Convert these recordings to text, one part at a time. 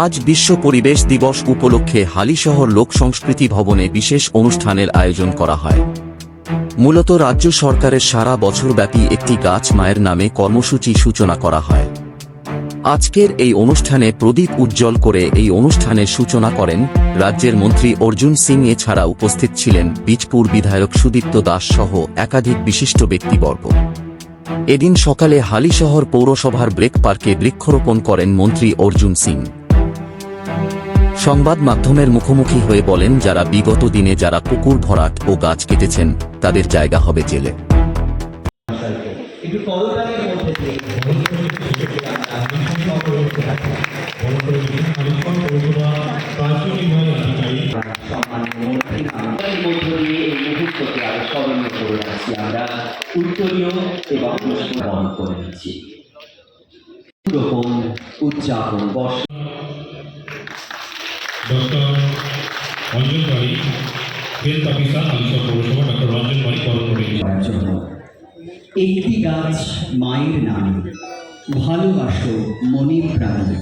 আজ বিশ্ব পরিবেশ দিবস উপলক্ষে হালিশহর লোক সংস্কৃতি ভবনে বিশেষ অনুষ্ঠানের আয়োজন করা হয়। মূলত রাজ্য সরকারের সারা বছরব্যাপী একটি গাছ মায়ের নামে কর্মসূচি সূচনা করা হয়। আজকের এই অনুষ্ঠানে প্রদীপ উজ্জ্বল করে এই অনুষ্ঠানের সূচনা করেন রাজ্যের মন্ত্রী অর্জুন সিং। এছাড়া উপস্থিত ছিলেন বীজপুর বিধায়ক সুদীপ্ত দাস সহ একাধিক বিশিষ্ট ব্যক্তিবর্গ। এদিন সকালে হালিশহর পৌরসভার ব্রেক পার্কে বৃক্ষরোপণ করেন মন্ত্রী অর্জুন সিং। সংবাদ মাধ্যমের মুখোমুখি হয়ে বলেন, যারা বিগত দিনে যারা পুকুর ভরাট ও গাছ কেটেছেন তাদের জায়গা হবে জেলে। উদযাপন ডক্টর রঞ্জন বাড়ি হেলথ অফিসার হালিশহর পৌরসভা ডক্টর রঞ্জন বাড়ি বরণ করে জন্য একটি গাছ মায়ের নামে, ভালোবাসো মনের প্রাণে,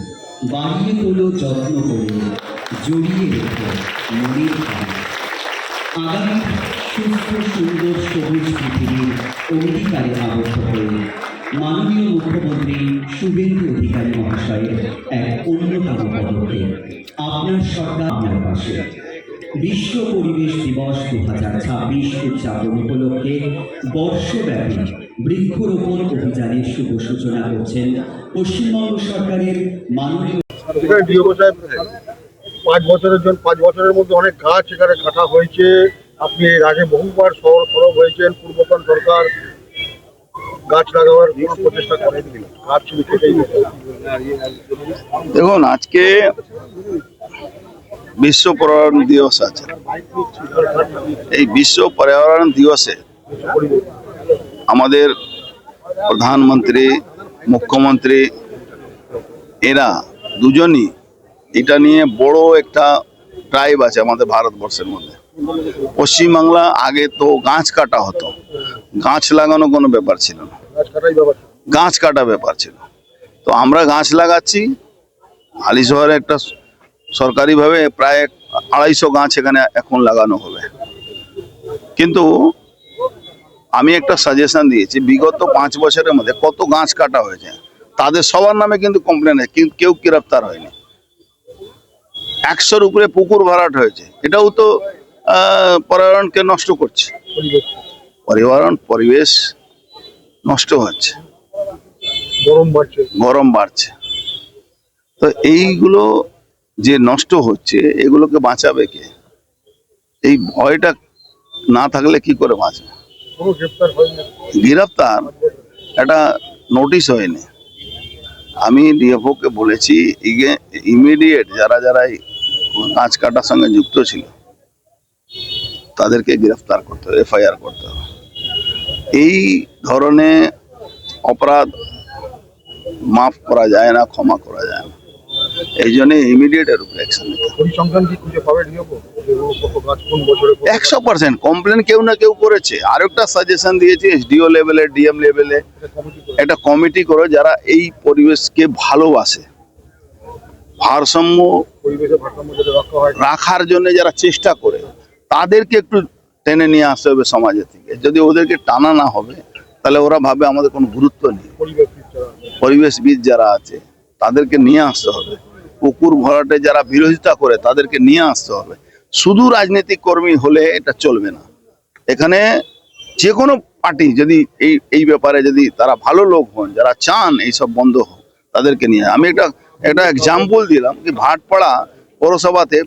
বাড়িয়ে তোলো যত্ন করে, জড়িয়ে রেখো মনের প্রাণে। আগামী সুস্থ সুন্দর সবুজ পৃথিবীর অঙ্গীকারে আবদ্ধ হয়ে মাননীয় মুখ্যমন্ত্রী শুভেন্দু অধিকারী মহাশয়ের এক অন্যতম পদক্ষেপ আপনার সরকার আপনার পাশে। বিশ্ব পরিবেশ দিবস 2026 উদযাপন উপলক্ষে বর্ষব্যাপী বৃক্ষরোপণ অভিযানের শুভ সূচনা করছেন পশ্চিমবঙ্গ সরকারের মাননীয় 5 বছরের মধ্যে অনেক গাছ এখানে কাটা হয়েছে। আপনি এর আগে বহুবার সরব হয়েছেন, পূর্বতন সরকার গাছ লাগাবার প্রচেষ্টা করেন। গাছ দেখুন, আজকে বিশ্ব পর্যাবরণ দিবস আছে। এই বিশ্ব পর্যাবরণ দিবসে আমাদের প্রধানমন্ত্রী, মুখ্যমন্ত্রী এরা দুজনই এটা নিয়ে বড় একটা ড্রাইভ আছে আমাদের ভারতবর্ষের মধ্যে। পশ্চিমবাংলা আগে তো গাছ কাটা হতো, গাছ লাগানো কোনো ব্যাপার ছিল না, গাছ কাটা ব্যাপার ছিল। তো আমরা গাছ লাগাচ্ছি। হালিশহরে একটা সরকারিভাবে প্রায় 250 গাছ এখানে এখন লাগানো হবে। কিন্তু আমি একটা সাজেশন দিয়েছি, বিগত 5 বছরের মধ্যে কত গাছ কাটা হয়েছে তাদের সবার নামে কিন্তু কমপ্লেন হয়, কিন্তু কেউ গ্রেফতার হয়নি। 100-র উপরে পুকুর ভরাট হয়েছে। এটাও তো পর্যাবরণকে নষ্ট করছে, পরিবেশ নষ্ট হচ্ছে, গরম বাড়ছে। তো এইগুলো যে নষ্ট হচ্ছে এগুলোকে বাঁচাবে কে? এই ভয়টা না থাকলে কি করে বাঁচবে? গ্রেফতার একটা নোটিশ হয়নি। আমি ডিএফও কে বলেছি ইমিডিয়েট যারা যারা গাছ কাটার সঙ্গে যুক্ত ছিল তাদেরকে গ্রেফতার করতে হবে, এফআইআর করতে হবে। এই ধরনের অপরাধ মাফ করা যায় না, ক্ষমা করা যায় না। এই জন্য ইমিডিয়েট এর উপরে অ্যাকশন নিতে হবে। 100% কমপ্লেন কেউ না কেউ করেছে। আর একটা সাজেশন দিয়েছি, এসডিও লেভেলে, ডিএম লেভেলে একটা কমিটি করে যারা এই পরিবেশকে ভালোবাসে, ভারসাম্য রাখার জন্য যারা চেষ্টা করে, তাদেরকে একটু টেনে নিয়ে আসতে হবে সমাজের থেকে। যদি ওদেরকে টানা না হবে তাহলে ওরা ভাবে আমাদের কোনো গুরুত্ব নেই। পরিবেশবিদ যারা আছে তাদেরকে নিয়ে আসতে হবে। পুকুর ভরাটে যারা বিরোধিতা করে তাদেরকে নিয়ে আসতে হবে। শুধু রাজনৈতিক কর্মী হলে এটা চলবে না। এখানে যে কোনো পার্টি যদি এই ব্যাপারে যদি তারা ভালো লোক হন, যারা চান এইসব বন্ধ হোক, তাদেরকে নিয়ে। আমি একটা এক্সাম্পল দিলাম কি ভাটপাড়া পৌরসভাতে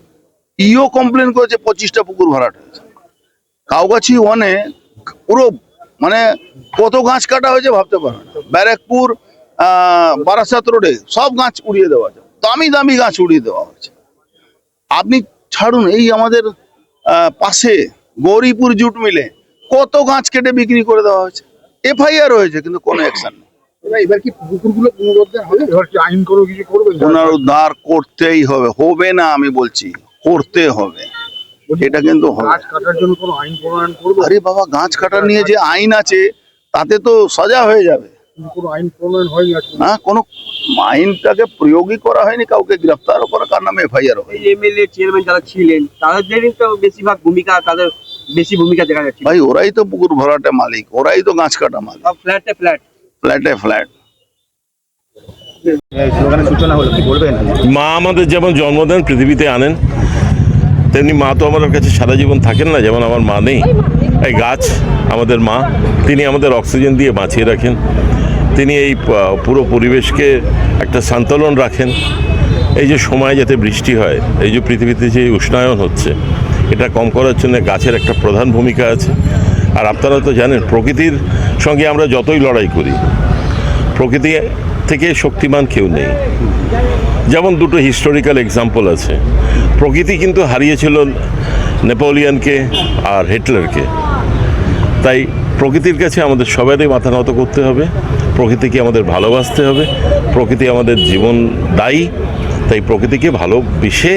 ইও কমপ্লেন করেছে 25টা পুকুর ভরাট হয়েছে। কাউগাছি ওয়ানে পুরো মানে কত গাছ কাটা হয়েছে ভাবতে পারবে না। ব্যারাকপুর বারাসাত রোডে সব গাছ উড়িয়ে দেওয়া যায়, দামি দামি গাছ উড়িয়ে দেওয়া হয়েছে। আপনি ছাড়ুন, এই আমাদের পাশে গৌরীপুর জুট মিলে কত গাছ কেটে বিক্রি করে দেওয়া হয়েছে, এফআইআর হয়েছে, কিন্তু কোনো অ্যাকশন নেই। এবার কি পুকুরগুলো পুনরুদ্ধার হবে? এবার কি আইন কোনো কিছু করবে? পুনরুদ্ধার করতেই হবে, হবে না আমি বলছি, করতে হবে। এটা কিন্তু গাছ কাটার জন্য কোনো আইন প্রণয়ন করবে? আরে বাবা, গাছ কাটা নিয়ে যে আইন আছে তাতে তো সাজা হয়ে যাবে। কিন্তু কোনো আইন প্রণয়ন হয়নি আজ পর্যন্ত। না, কোনো আইনটাকে প্রয়োগই করা হয়নি, কাউকে গ্রেফতারও করা, কার নামে এফআইআর হয়। এমএলএ চেয়ারম্যান যারা ছিলেন তাদেরই তো বেশিরভাগ ভূমিকা, তাদের বেশি ভূমিকা দেখা যাচ্ছে। ভাই ওরাই তো পুকুর ভরাটে মালিক, ওরাই তো গাছ কাটা মালিক, ফ্ল্যাটে ফ্ল্যাট। ফ্ল্যাটে ফ্ল্যাট। মা আমাদের যেমন জন্ম দেন, পৃথিবীতে আনেন, তেমনি মা তো আমাদের কাছে সারা জীবন থাকেন না। যেমন আমার মা নেই, এই গাছ আমাদের মা, তিনি আমাদের অক্সিজেন দিয়ে বাঁচিয়ে রাখেন, তিনি এই পুরো পরিবেশকে একটা সন্তুলন রাখেন। এই যে সময় যাতে বৃষ্টি হয়, এই যে পৃথিবীতে যে উষ্ণায়ন হচ্ছে, এটা কম করার জন্য গাছের একটা প্রধান ভূমিকা আছে। আর আপনারা তো জানেন, প্রকৃতির সঙ্গে আমরা যতই লড়াই করি, প্রকৃতি থেকে শক্তিমান কেউ নেই। যেমন দুটো হিস্টোরিক্যাল এক্সাম্পল আছে, প্রকৃতি কিন্তু হারিয়েছিল নেপোলিয়নকে আর হিটলারকে। তাই প্রকৃতির কাছে আমাদের সবারই মাথা নত করতে হবে, প্রকৃতিকে আমাদের ভালোবাসতে হবে, প্রকৃতি আমাদের জীবন দায়ী। তাই প্রকৃতিকে ভালোবেসে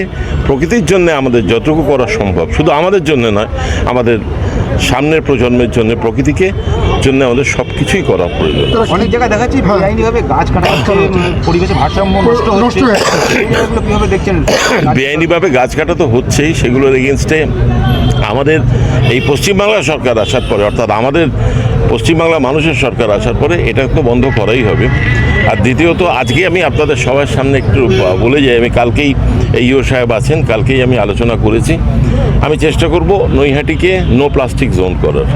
প্রকৃতির জন্য আমাদের যতটুকু করা সম্ভব, শুধু আমাদের জন্য নয়, আমাদের সামনের প্রজন্মের জন্য, প্রকৃতিকে জন্য আমাদের সব কিছুই করা প্রয়োজন। অনেক জায়গায় দেখাচ্ছি বেআইনিভাবে গাছ কাটা হচ্ছে, পরিবেশের ভারসাম্য নষ্ট হচ্ছে, এগুলো কিভাবে দেখছেন? বেআইনিভাবে গাছ কাটা তো হচ্ছেই, সেগুলোর এগেনস্টে আমাদের এই পশ্চিমবাংলা সরকার আসার পরে, অর্থাৎ আমাদের পশ্চিমবাংলা মানুষের সরকার আসার পরে এটা তো বন্ধ করাই হবে। আর দ্বিতীয়ত, আজকে আমি আপনাদের সবার সামনে একটু বলে যাই, আমি কালকেই ইও সাহেব আছেন, কালকেই আমি আলোচনা করেছি, আমি চেষ্টা করব নৈহাটিকে নো প্লাস্টিক জোন করার।